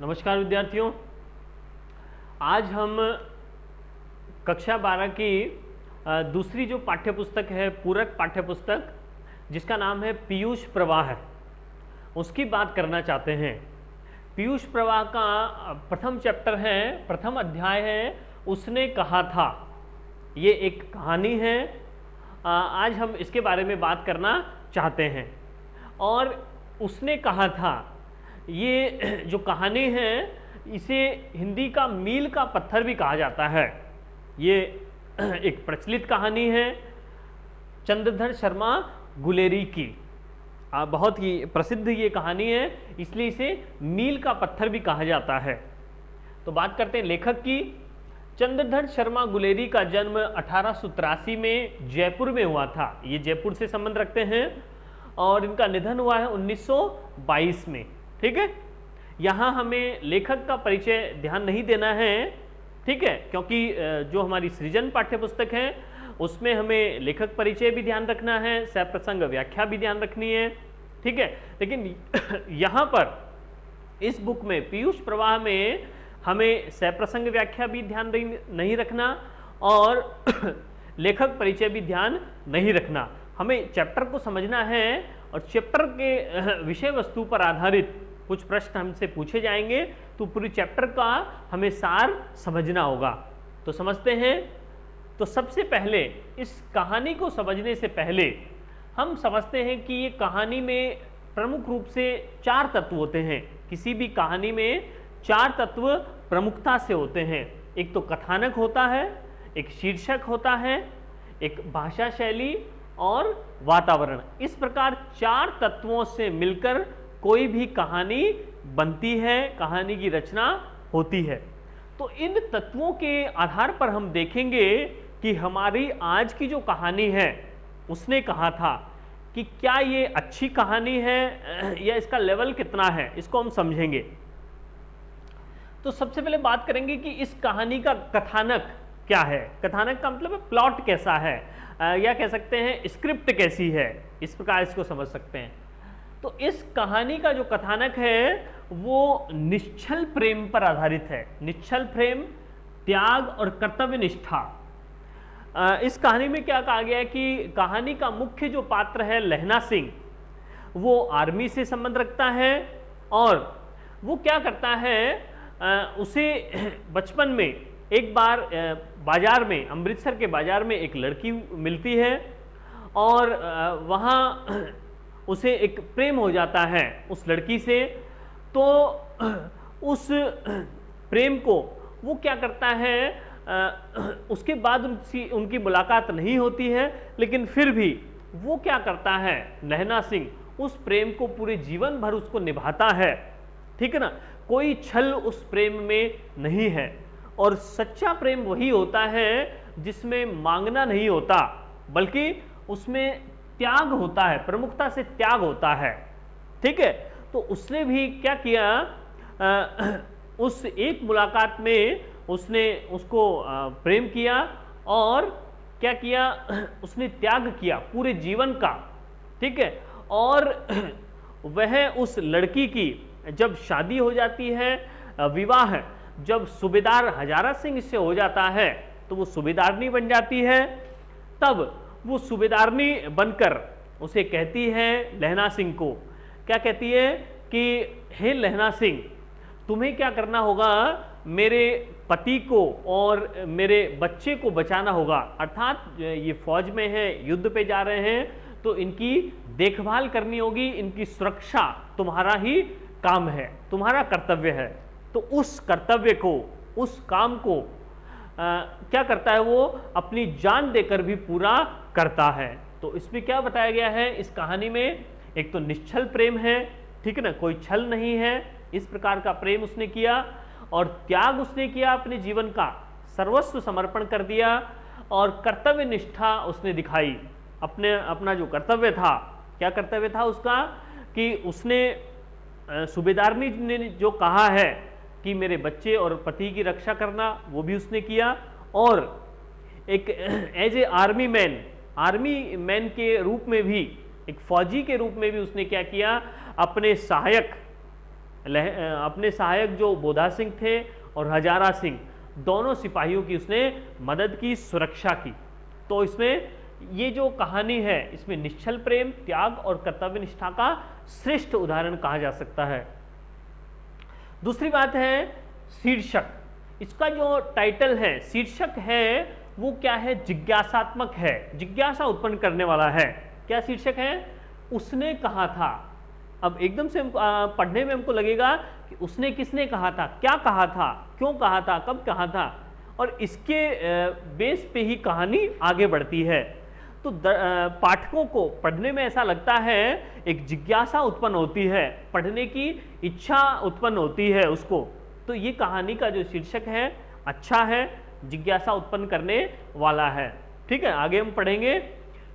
नमस्कार विद्यार्थियों, आज हम कक्षा 12 की दूसरी जो पाठ्यपुस्तक है, पूरक पाठ्यपुस्तक जिसका नाम है पीयूष प्रवाह, उसकी बात करना चाहते हैं। पीयूष प्रवाह का प्रथम चैप्टर है, प्रथम अध्याय है, उसने कहा था। ये एक कहानी है। आज हम इसके बारे में बात करना चाहते हैं। और उसने कहा था, ये जो कहानी है इसे हिंदी का मील का पत्थर भी कहा जाता है। ये एक प्रचलित कहानी है चंद्रधर शर्मा गुलेरी की। बहुत ही प्रसिद्ध ये कहानी है, इसलिए इसे मील का पत्थर भी कहा जाता है। तो बात करते हैं लेखक की। चंद्रधर शर्मा गुलेरी का जन्म 1883 में जयपुर में हुआ था। ये जयपुर से संबंध रखते हैं। और इनका निधन हुआ है 1922 में। ठीक है, यहाँ हमें लेखक का परिचय ध्यान नहीं देना है, ठीक है, क्योंकि जो हमारी सृजन पाठ्यपुस्तक है उसमें हमें लेखक परिचय भी ध्यान रखना है, सप्रसंग व्याख्या भी ध्यान रखनी है, ठीक है। लेकिन यहाँ पर इस बुक में पीयूष प्रवाह में हमें सप्रसंग व्याख्या भी ध्यान नहीं रखना और लेखक परिचय भी ध्यान नहीं रखना। हमें चैप्टर को समझना है और चैप्टर के विषय वस्तु पर आधारित कुछ प्रश्न हमसे पूछे जाएंगे, तो पूरी चैप्टर का हमें सार समझना होगा। तो समझते हैं। तो सबसे पहले इस कहानी को समझने से पहले हम समझते हैं कि ये कहानी में प्रमुख रूप से 4 तत्व होते हैं। किसी भी कहानी में 4 तत्व प्रमुखता से होते हैं। एक तो कथानक होता है, एक शीर्षक होता है, एक भाषा शैली और वातावरण। इस प्रकार 4 तत्वों से मिलकर कोई भी कहानी बनती है, कहानी की रचना होती है। तो इन तत्वों के आधार पर हम देखेंगे कि हमारी आज की जो कहानी है उसने कहा था कि क्या ये अच्छी कहानी है या इसका लेवल कितना है, इसको हम समझेंगे। तो सबसे पहले बात करेंगे कि इस कहानी का कथानक क्या है। कथानक का मतलब प्लॉट कैसा है, या कह सकते हैं स्क्रिप्ट कैसी है, इस प्रकार इसको समझ सकते हैं। तो इस कहानी का जो कथानक है वो निश्चल प्रेम पर आधारित है। निश्चल प्रेम, त्याग और कर्तव्य निष्ठा। इस कहानी में क्या कहा गया है कि कहानी का मुख्य जो पात्र है लहना सिंह, वो आर्मी से संबंध रखता है और वो क्या करता है, उसे बचपन में एक बार बाजार में, अमृतसर के बाजार में एक लड़की मिलती है और वहाँ उसे एक प्रेम हो जाता है उस लड़की से। तो उस प्रेम को वो क्या करता है, उसके बाद उनकी मुलाकात नहीं होती है, लेकिन फिर भी वो क्या करता है, लहना सिंह उस प्रेम को पूरे जीवन भर उसको निभाता है। ठीक है ना, कोई छल उस प्रेम में नहीं है। और सच्चा प्रेम वही होता है जिसमें मांगना नहीं होता, बल्कि उसमें त्याग होता है, प्रमुखता से त्याग होता है। ठीक है, तो उसने भी क्या किया, उस एक मुलाकात में उसने उसको प्रेम किया और क्या किया, उसने त्याग किया पूरे जीवन का। ठीक है, और वह उस लड़की की जब शादी हो जाती है, विवाह जब सूबेदार हजारा सिंह से हो जाता है, तो वो सूबेदारनी बन जाती है। तब वो सूबेदारनी बनकर उसे कहती है, लहना सिंह को क्या कहती है कि हे लहना सिंह, तुम्हें क्या करना होगा, मेरे पति को और मेरे बच्चे को बचाना होगा। अर्थात ये फौज में है, युद्ध पे जा रहे हैं, तो इनकी देखभाल करनी होगी, इनकी सुरक्षा तुम्हारा ही काम है, तुम्हारा कर्तव्य है। तो उस कर्तव्य को, उस काम को क्या करता है, वो अपनी जान देकर भी पूरा करता है। तो इसमें क्या बताया गया है इस कहानी में, एक तो निश्चल प्रेम है, ठीक है ना, कोई छल नहीं है, इस प्रकार का प्रेम उसने किया और त्याग उसने किया, अपने जीवन का सर्वस्व समर्पण कर दिया और कर्तव्य निष्ठा उसने दिखाई। अपना जो कर्तव्य था, क्या कर्तव्य था उसका, कि उसने सूबेदारनी ने जो कहा है कि मेरे बच्चे और पति की रक्षा करना, वो भी उसने किया। और एक एज ए आर्मी मैन के रूप में भी, एक फौजी के रूप में भी उसने क्या किया, अपने सहायक अपने सहायक जो बोधा सिंह थे और हजारा सिंह, दोनों सिपाहियों की उसने मदद की, सुरक्षा की। तो इसमें ये जो कहानी है, इसमें निश्चल प्रेम, त्याग और कर्तव्य निष्ठा का श्रेष्ठ उदाहरण कहा जा सकता है। दूसरी बात है शीर्षक। इसका जो टाइटल है, शीर्षक है, वो क्या है? जिज्ञासात्मक है, जिज्ञासा उत्पन्न करने वाला है। क्या शीर्षक है? उसने कहा था। अब एकदम से पढ़ने में हमको लगेगा कि उसने किसने कहा था, क्या कहा था, क्यों कहा था, कब कहा था, और इसके बेस पे ही कहानी आगे बढ़ती है। तो पाठकों को पढ़ने में ऐसा लगता है, एक जिज्ञासा उत्पन्न होती है, पढ़ने की इच्छा उत्पन्न होती है उसको। तो ये कहानी का जो शीर्षक है अच्छा है, जिज्ञासा उत्पन्न करने वाला है। ठीक है, आगे हम पढ़ेंगे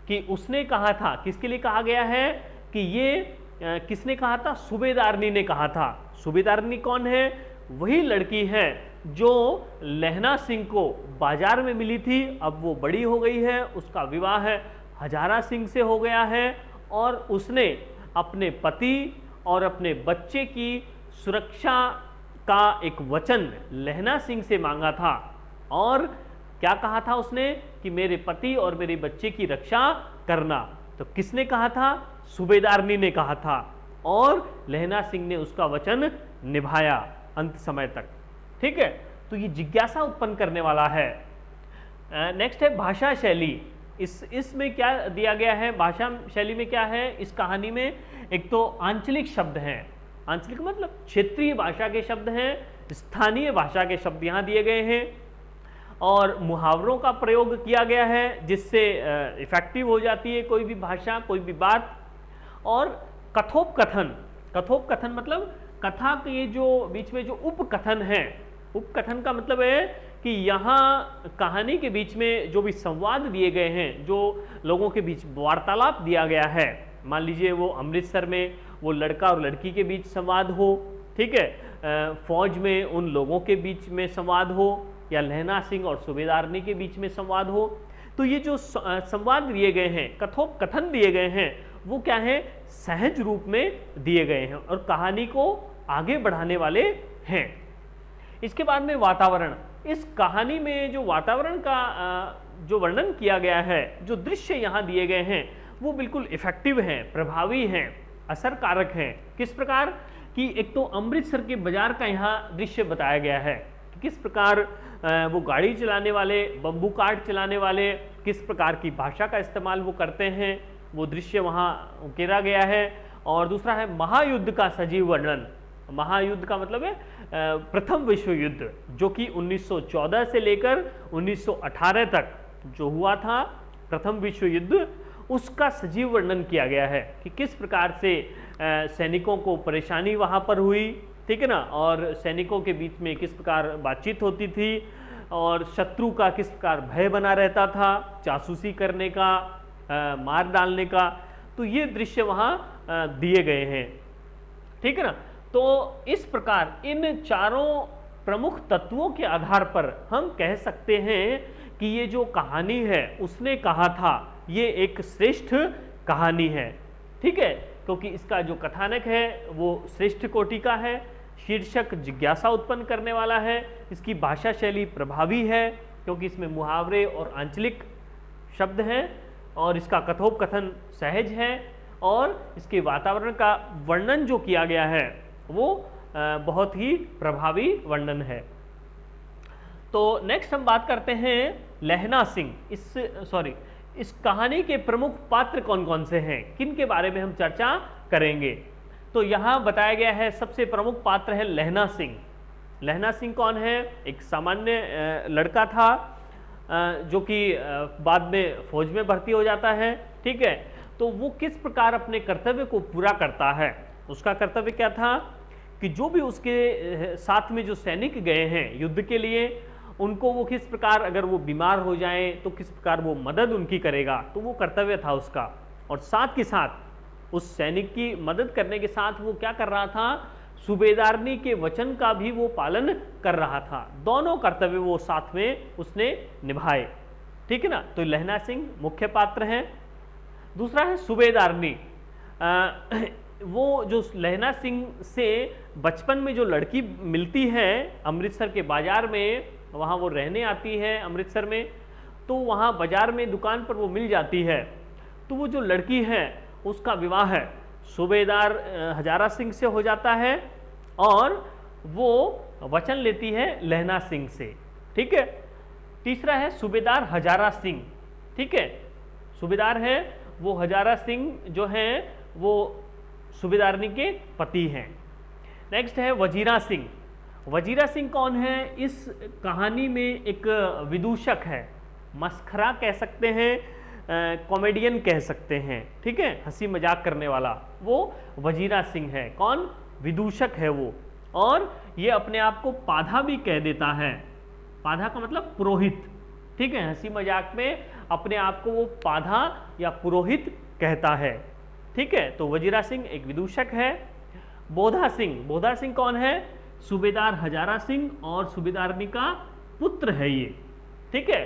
कि उसने कहा था, किसके लिए कहा गया है कि ये किसने कहा था? सूबेदारनी ने कहा था। सूबेदारनी कौन है? वही लड़की है जो लहना सिंह को बाजार में मिली थी। अब वो बड़ी हो गई है, उसका विवाह हजारा सिंह से हो गया है और उसने अपने पति और अपने बच्चे की सुरक्षा का एक वचन लहना सिंह से मांगा था। और क्या कहा था उसने कि मेरे पति और मेरे बच्चे की रक्षा करना। तो किसने कहा था? सूबेदारनी ने कहा था और लहना सिंह ने उसका वचन निभाया अंत समय तक। ठीक है, तो ये जिज्ञासा उत्पन्न करने वाला है। नेक्स्ट है भाषा शैली। इसमें क्या दिया गया है? भाषा शैली में क्या है इस कहानी में? एक तो आंचलिक शब्द हैं, आंचलिक मतलब क्षेत्रीय भाषा के शब्द हैं, स्थानीय भाषा के शब्द यहाँ दिए गए हैं, और मुहावरों का प्रयोग किया गया है जिससे इफेक्टिव हो जाती है कोई भी भाषा, कोई भी बात। और कथोपकथन, कथोपकथन मतलब कथा के जो बीच में जो उपकथन है, उपकथन का मतलब है कि यहाँ कहानी के बीच में जो भी संवाद दिए गए हैं, जो लोगों के बीच वार्तालाप दिया गया है, मान लीजिए वो अमृतसर में वो लड़का और लड़की के बीच संवाद हो, ठीक है, फौज में उन लोगों के बीच में संवाद हो, या लहना सिंह और सूबेदारनी के बीच में संवाद हो, तो ये जो संवाद दिए गए हैं, कथोपकथन दिए गए हैं, वो क्या है? सहज रूप में दिए गए हैं और कहानी को आगे बढ़ाने वाले हैं। इसके बाद में वातावरण। इस कहानी में जो वातावरण का जो वर्णन किया गया है, जो दृश्य यहाँ दिए गए हैं, वो बिल्कुल इफेक्टिव हैं, प्रभावी हैं, असरकारक हैं। किस प्रकार कि एक तो अमृतसर के बाजार का यहाँ दृश्य बताया गया है, किस प्रकार वो गाड़ी चलाने वाले, बम्बू कार्ट चलाने वाले किस प्रकार की भाषा का इस्तेमाल वो करते हैं, वो दृश्य वहाँ उकेरा गया है। और दूसरा है महायुद्ध का सजीव वर्णन। महायुद्ध का मतलब है प्रथम विश्व युद्ध, जो कि 1914 से लेकर 1918 तक जो हुआ था, प्रथम विश्व युद्ध, उसका सजीव वर्णन किया गया है कि किस प्रकार से सैनिकों को परेशानी वहाँ पर हुई, ठीक है ना, और सैनिकों के बीच में किस प्रकार बातचीत होती थी और शत्रु का किस प्रकार भय बना रहता था, जासूसी करने का, मार डालने का। तो ये दृश्य वहाँ दिए गए हैं, ठीक है ना। तो इस प्रकार इन चारों प्रमुख तत्वों के आधार पर हम कह सकते हैं कि ये जो कहानी है उसने कहा था, ये एक श्रेष्ठ कहानी है, ठीक है, क्योंकि इसका जो कथानक है वो श्रेष्ठ कोटि का है, शीर्षक जिज्ञासा उत्पन्न करने वाला है, इसकी भाषा शैली प्रभावी है क्योंकि इसमें मुहावरे और आंचलिक शब्द हैं, और इसका कथोपकथन सहज है, और इसके वातावरण का वर्णन जो किया गया है वो बहुत ही प्रभावी वर्णन है। तो नेक्स्ट हम बात करते हैं लहना सिंह। इस कहानी के प्रमुख पात्र कौन कौन से हैं, किन के बारे में हम चर्चा करेंगे। तो यहाँ बताया गया है सबसे प्रमुख पात्र है लहना सिंह। लहना सिंह कौन है? एक सामान्य लड़का था जो कि बाद में फौज में भर्ती हो जाता है, ठीक है। तो वो किस प्रकार अपने कर्तव्य को पूरा करता है। उसका कर्तव्य क्या था कि जो भी उसके साथ में जो सैनिक गए हैं युद्ध के लिए, उनको वो किस प्रकार, अगर वो बीमार हो जाएं तो किस प्रकार वो मदद उनकी करेगा, तो वो कर्तव्य था उसका। और साथ के साथ उस सैनिक की मदद करने के साथ वो क्या कर रहा था, सूबेदारनी के वचन का भी वो पालन कर रहा था। दोनों कर्तव्य वो साथ में उसने निभाए, ठीक है ना। तो लहना सिंह मुख्य पात्र हैं। दूसरा है सूबेदारनी। वो जो लहना सिंह से बचपन में जो लड़की मिलती है अमृतसर के बाजार में, वहाँ वो रहने आती है अमृतसर में, तो वहाँ बाजार में दुकान पर वो मिल जाती है। तो वो जो लड़की है उसका विवाह है सूबेदार हजारा सिंह से हो जाता है और वो वचन लेती है लहना सिंह से। ठीक है। तीसरा है सूबेदार हजारा सिंह। ठीक है, सूबेदार है वो हजारा सिंह जो हैं वो सूबेदारनी के पति हैं। नेक्स्ट है वजीरा सिंह। वजीरा सिंह कौन है? इस कहानी में एक विदूषक है, मस्खरा कह सकते हैं, कॉमेडियन कह सकते हैं। ठीक है, हंसी मजाक करने वाला वो वजीरा सिंह है। कौन? विदूषक है वो। और ये अपने आप को पाधा भी कह देता है। पाधा का मतलब पुरोहित। ठीक है, हंसी मजाक में अपने आप को वो पाधा या पुरोहित कहता है। ठीक है, तो वजीरा सिंह एक विदूषक है। बोधा सिंह। बोधा सिंह कौन है? सूबेदार हजारा सिंह और सूबेदारनी का पुत्र है ये। ठीक है,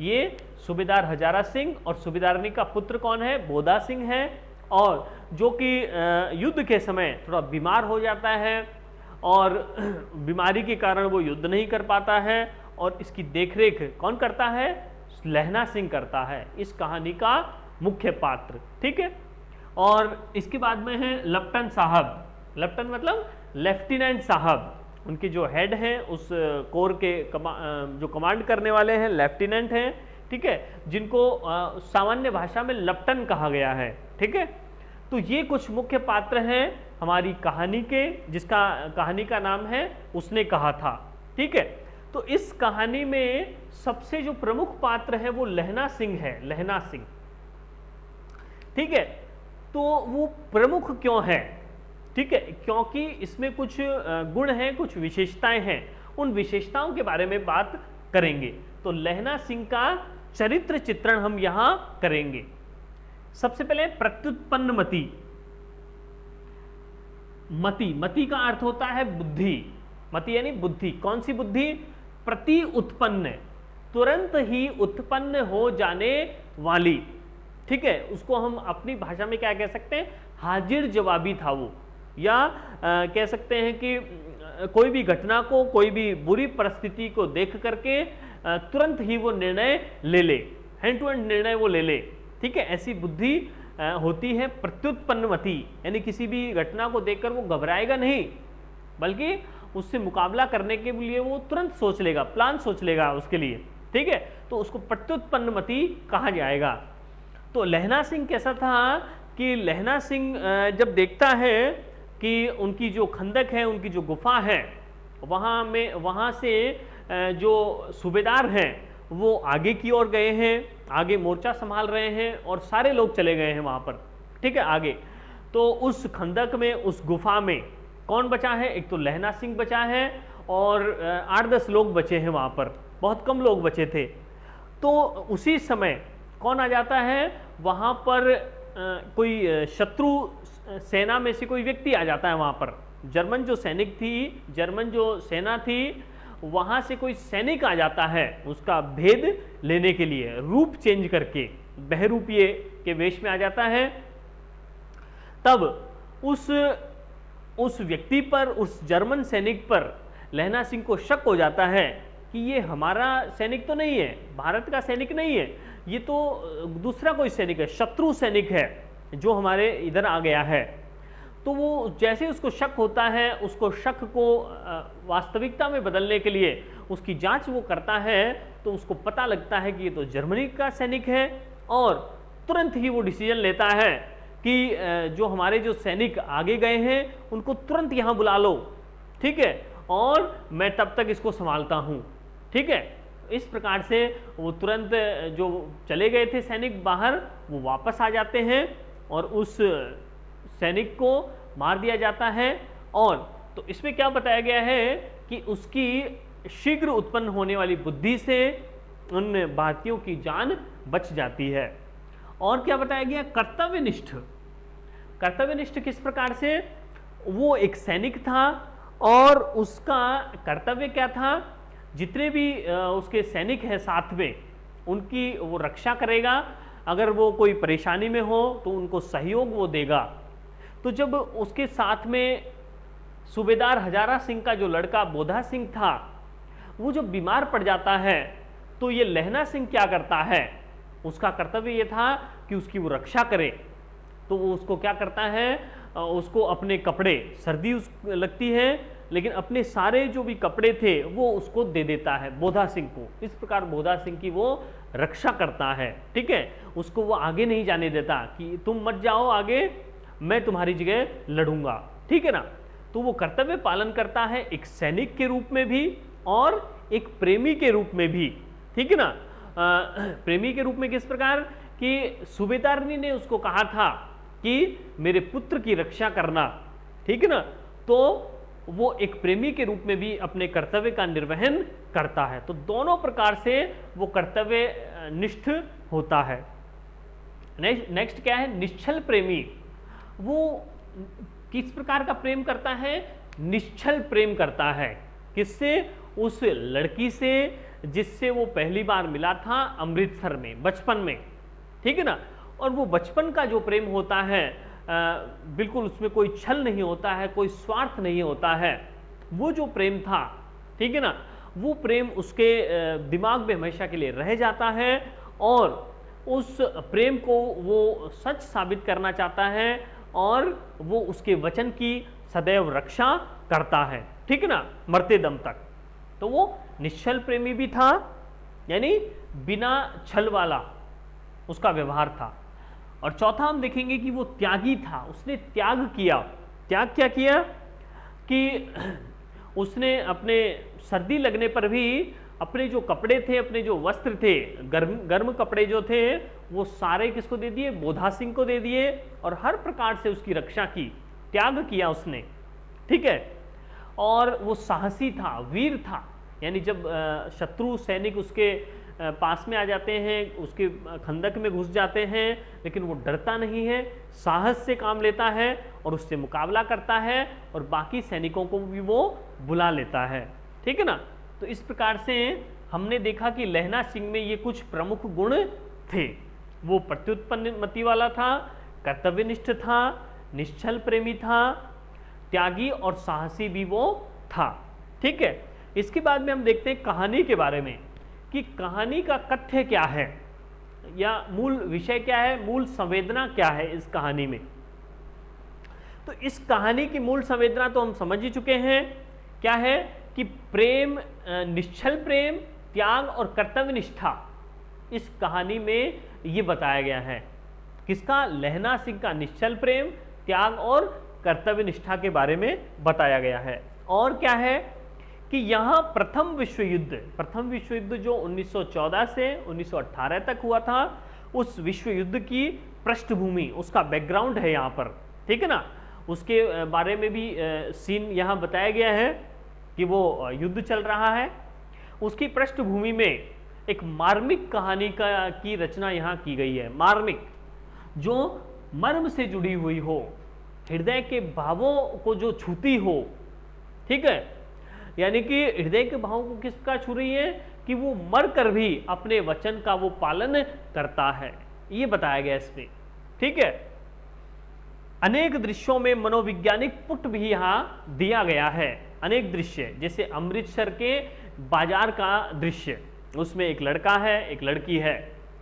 ये सूबेदार हजारा सिंह और सूबेदारनी का पुत्र कौन है? बोधा सिंह है। और जो कि युद्ध के समय थोड़ा बीमार हो जाता है और बीमारी के कारण वो युद्ध नहीं कर पाता है और इसकी देखरेख कौन करता है? लहना सिंह करता है, इस कहानी का मुख्य पात्र। ठीक है, और इसके बाद में है लेफ्टिनेंट साहब। लेफ्टिनेंट मतलब लेफ्टिनेंट साहब, उनके जो हेड हैं उस कोर के जो कमांड करने वाले हैं लेफ्टिनेंट हैं। ठीक है, जिनको सामान्य भाषा में लेफ्टिनेंट कहा गया है। ठीक है, तो ये कुछ मुख्य पात्र हैं हमारी कहानी के, जिसका कहानी का नाम है उसने कहा था। ठीक है, तो इस कहानी में सबसे जो प्रमुख पात्र है वो लहना सिंह है। लहना सिंह। ठीक है, तो वो प्रमुख क्यों है? ठीक है, क्योंकि इसमें कुछ गुण हैं, कुछ विशेषताएं हैं। उन विशेषताओं के बारे में बात करेंगे। तो लहना सिंह का चरित्र चित्रण हम यहां करेंगे। सबसे पहले प्रत्युत्पन्न मति। मति, मति का अर्थ होता है बुद्धि। मति यानी बुद्धि। कौन सी बुद्धि? प्रति उत्पन्न, तुरंत ही उत्पन्न हो जाने वाली। ठीक है, उसको हम अपनी भाषा में क्या कह सकते हैं? हाजिर जवाबी था वो, या कह सकते हैं कि कोई भी घटना को, कोई भी बुरी परिस्थिति को देख करके तुरंत ही वो निर्णय ले ले, हैंड टू हैंड निर्णय वो ले ले। ठीक है, ऐसी बुद्धि होती है प्रत्युत्पन्नमति, यानी किसी भी घटना को देखकर वो घबराएगा नहीं, बल्कि उससे मुकाबला करने के लिए वो तुरंत सोच लेगा, प्लान सोच लेगा उसके लिए। ठीक है, तो उसको प्रत्युत्पन्नमति कहा जाएगा। तो लहना सिंह कैसा था कि लहना सिंह जब देखता है कि उनकी जो खंदक है, उनकी जो गुफा है, वहाँ से जो सूबेदार हैं वो आगे की ओर गए हैं, आगे मोर्चा संभाल रहे हैं और सारे लोग चले गए हैं वहाँ पर। ठीक है, आगे तो उस खंदक में, उस गुफा में कौन बचा है? एक तो लहना सिंह बचा है और 8-10 लोग बचे हैं वहाँ पर, बहुत कम लोग बचे थे। तो उसी समय कौन आ जाता है वहाँ पर? कोई शत्रु सेना में से कोई व्यक्ति आ जाता है वहाँ पर। जर्मन जो सैनिक थी, जर्मन जो सेना थी, वहाँ से कोई सैनिक आ जाता है उसका भेद लेने के लिए, रूप चेंज करके बहरूपिये के वेश में आ जाता है। तब उस व्यक्ति पर, उस जर्मन सैनिक पर लहना सिंह को शक हो जाता है कि ये हमारा सैनिक तो नहीं है, भारत का सैनिक नहीं है, ये तो दूसरा कोई सैनिक है, शत्रु सैनिक है जो हमारे इधर आ गया है। तो वो जैसे उसको शक होता है, उसको शक को वास्तविकता में बदलने के लिए उसकी जांच वो करता है, तो उसको पता लगता है कि ये तो जर्मनी का सैनिक है, और तुरंत ही वो डिसीजन लेता है कि जो हमारे जो सैनिक आगे गए हैं उनको तुरंत यहाँ बुला लो। ठीक है, और मैं तब तक इसको संभालता हूँ। ठीक है, इस प्रकार से वो तुरंत जो चले गए थे सैनिक बाहर, वो वापस आ जाते हैं और उस सैनिक को मार दिया जाता है। और तो इसमें क्या बताया गया है कि उसकी शीघ्र उत्पन्न होने वाली बुद्धि से उन भारतीयों की जान बच जाती है। और क्या बताया गया? कर्तव्यनिष्ठ। कर्तव्यनिष्ठ किस प्रकार से? वो एक सैनिक था और उसका कर्तव्य क्या था? जितने भी उसके सैनिक हैं साथ में, उनकी वो रक्षा करेगा। अगर वो कोई परेशानी में हो तो उनको सहयोग वो देगा। तो जब उसके साथ में सूबेदार हजारा सिंह का जो लड़का बोधा सिंह था, वो जब बीमार पड़ जाता है, तो ये लहना सिंह क्या करता है, उसका कर्तव्य ये था कि उसकी वो रक्षा करे। तो वो उसको क्या करता है, उसको अपने कपड़े, सर्दी लगती है लेकिन अपने सारे जो भी कपड़े थे वो उसको दे देता है बोधा सिंह को। इस प्रकार बोधा सिंह की वो रक्षा करता है, ठीक है। उसको वो आगे नहीं जाने देता कि तुम मत जाओ आगे, मैं तुम्हारी जगह लड़ूंगा, ठीक है ना। तो वो कर्तव्य पालन करता है एक सैनिक के रूप में भी और एक प्रेमी के रूप में भी, ठीक है ना। प्रेमी के रूप में किस प्रकार कि सूबेदारनी ने उसको कहा था कि मेरे पुत्र की रक्षा करना, ठीक है ना। तो वो एक प्रेमी के रूप में भी अपने कर्तव्य का निर्वहन करता है। तो दोनों प्रकार से वो कर्तव्य निष्ठ होता है। नेक्स्ट क्या है, निश्चल प्रेमी। वो किस प्रकार का प्रेम करता है, निश्चल प्रेम करता है। किससे, उस लड़की से जिससे वो पहली बार मिला था अमृतसर में बचपन में, ठीक है ना। और वो बचपन का जो प्रेम होता है बिल्कुल उसमें कोई छल नहीं होता है, कोई स्वार्थ नहीं होता है। वो जो प्रेम था, ठीक है ना, वो प्रेम उसके दिमाग में हमेशा के लिए रह जाता है और उस प्रेम को वो सच साबित करना चाहता है और वो उसके वचन की सदैव रक्षा करता है, ठीक है ना, मरते दम तक। तो वो निश्चल प्रेमी भी था, यानी बिना छल वाला उसका व्यवहार था। और चौथा हम देखेंगे कि वो त्यागी था, उसने त्याग किया। त्याग क्या किया कि उसने अपने सर्दी लगने पर भी अपने जो कपड़े थे, अपने जो वस्त्र थे, गर्म कपड़े जो थे, वो सारे किसको दे दिए, बोधा सिंह को दे दिए और हर प्रकार से उसकी रक्षा की, त्याग किया उसने, ठीक है। और वो साहसी था, वीर था, यानी जब शत्रु सैनिक उसके पास में आ जाते हैं, उसके खंदक में घुस जाते हैं, लेकिन वो डरता नहीं है, साहस से काम लेता है और उससे मुकाबला करता है और बाकी सैनिकों को भी वो बुला लेता है, ठीक है ना। तो इस प्रकार से हमने देखा कि लहना सिंह में ये कुछ प्रमुख गुण थे। वो प्रत्युत्पन्नमति वाला था, कर्तव्यनिष्ठ था, निश्चल प्रेमी था, त्यागी और साहसी भी वो था, ठीक है। इसके बाद में हम देखते हैं कहानी के बारे में कि कहानी का कथ्य क्या है या मूल विषय क्या है, मूल संवेदना क्या है इस कहानी में। तो इस कहानी की मूल संवेदना तो हम समझ ही चुके हैं, क्या है कि प्रेम, निश्चल प्रेम, त्याग और कर्तव्य निष्ठा इस कहानी में ये बताया गया है। किसका, लहना सिंह का निश्चल प्रेम, त्याग और कर्तव्य निष्ठा के बारे में बताया गया है। और क्या है कि यहाँ प्रथम विश्व युद्ध जो 1914 से 1918 तक हुआ था, उस विश्व युद्ध की पृष्ठभूमि, उसका बैकग्राउंड है यहाँ पर, ठीक है ना। उसके बारे में भी सीन यहाँ बताया गया है कि वो युद्ध चल रहा है। उसकी पृष्ठभूमि में एक मार्मिक कहानी की रचना यहाँ की गई है। मार्मिक, जो मर्म से जुड़ी हुई हो, हृदय के भावों को जो छूती हो, ठीक है। यानी कि हृदय के भावों को किस प्रकार छू रही है कि वो मर कर भी अपने वचन का वो पालन करता है, ये बताया गया इसमें, ठीक है। अनेक दृश्यों में मनोवैज्ञानिक पुट भी यहाँ दिया गया है। अनेक दृश्य, जैसे अमृतसर के बाजार का दृश्य, उसमें एक लड़का है, एक लड़की है,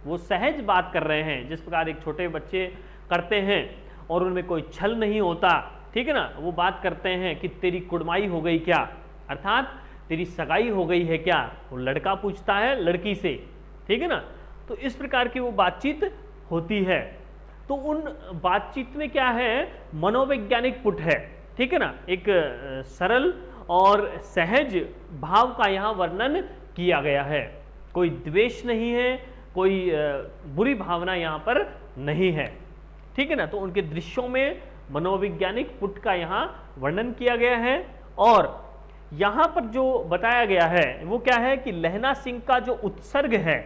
वो सहज बात कर रहे हैं जिस प्रकार एक छोटे बच्चे करते हैं और उनमें कोई छल नहीं होता, ठीक है ना। वो बात करते हैं कि तेरी कुड़माई हो गई क्या, अर्थात तेरी सगाई हो गई है क्या, वो लड़का पूछता है लड़की से, ठीक है ना। तो इस प्रकार की वो बातचीत होती है। तो उन बातचीत में क्या है, मनोवैज्ञानिक पुट है, ठीक है ना। एक सरल और सहज भाव का यहाँ वर्णन किया गया है। कोई द्वेष नहीं है, कोई बुरी भावना यहाँ पर नहीं है, ठीक है ना। तो उनके दृश्यों में मनोवैज्ञानिक पुट का यहाँ वर्णन किया गया है। और यहाँ पर जो बताया गया है वो क्या है कि लहना सिंह का जो उत्सर्ग है,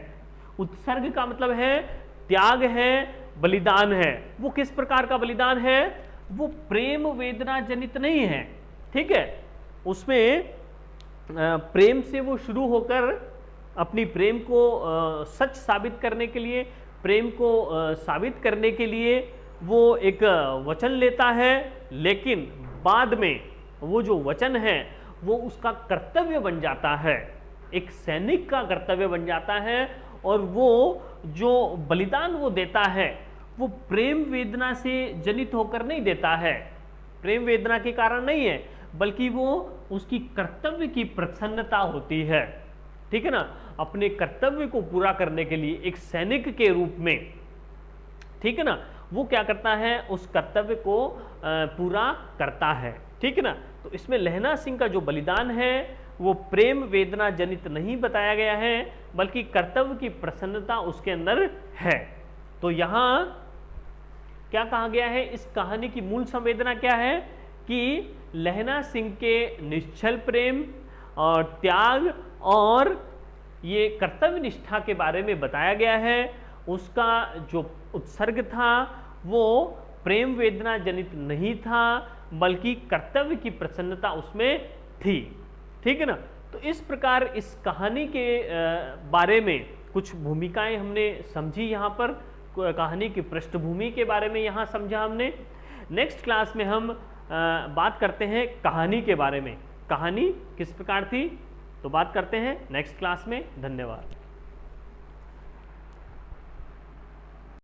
उत्सर्ग का मतलब है त्याग है, बलिदान है। वो किस प्रकार का बलिदान है, वो प्रेम वेदना जनित नहीं है, ठीक है। उसमें प्रेम से वो शुरू होकर अपनी प्रेम को सच साबित करने के लिए, प्रेम को साबित करने के लिए वो एक वचन लेता है, लेकिन बाद में वो जो वचन है वो उसका कर्तव्य बन जाता है, एक सैनिक का कर्तव्य बन जाता है। और वो जो बलिदान वो देता है वो प्रेम वेदना से जनित होकर नहीं देता है, प्रेम वेदना के कारण नहीं है, बल्कि वो उसकी कर्तव्य की प्रसन्नता होती है। ठीक है ना, अपने कर्तव्य को पूरा करने के लिए एक सैनिक के रूप में, ठीक है ना, वो क्या करता है, उस कर्तव्य को पूरा करता है। ठीक है ना, तो इसमें लहना सिंह का जो बलिदान है वो प्रेम वेदना जनित नहीं बताया गया है, बल्कि कर्तव्य की प्रसन्नता उसके अंदर है। तो यहां क्या कहा गया है, इस कहानी की मूल संवेदना क्या है कि लहना सिंह के निश्चल प्रेम और त्याग और ये कर्तव्य निष्ठा के बारे में बताया गया है। उसका जो उत्सर्ग था वो प्रेम वेदना जनित नहीं था, बल्कि कर्तव्य की प्रसन्नता उसमें थी। ठीक है ना, तो इस प्रकार इस कहानी के बारे में कुछ भूमिकाएं हमने समझी, यहाँ पर कहानी की पृष्ठभूमि के बारे में यहाँ समझा हमने। नेक्स्ट क्लास में हम बात करते हैं कहानी के बारे में, कहानी किस प्रकार थी, तो बात करते हैं नेक्स्ट क्लास में। धन्यवाद।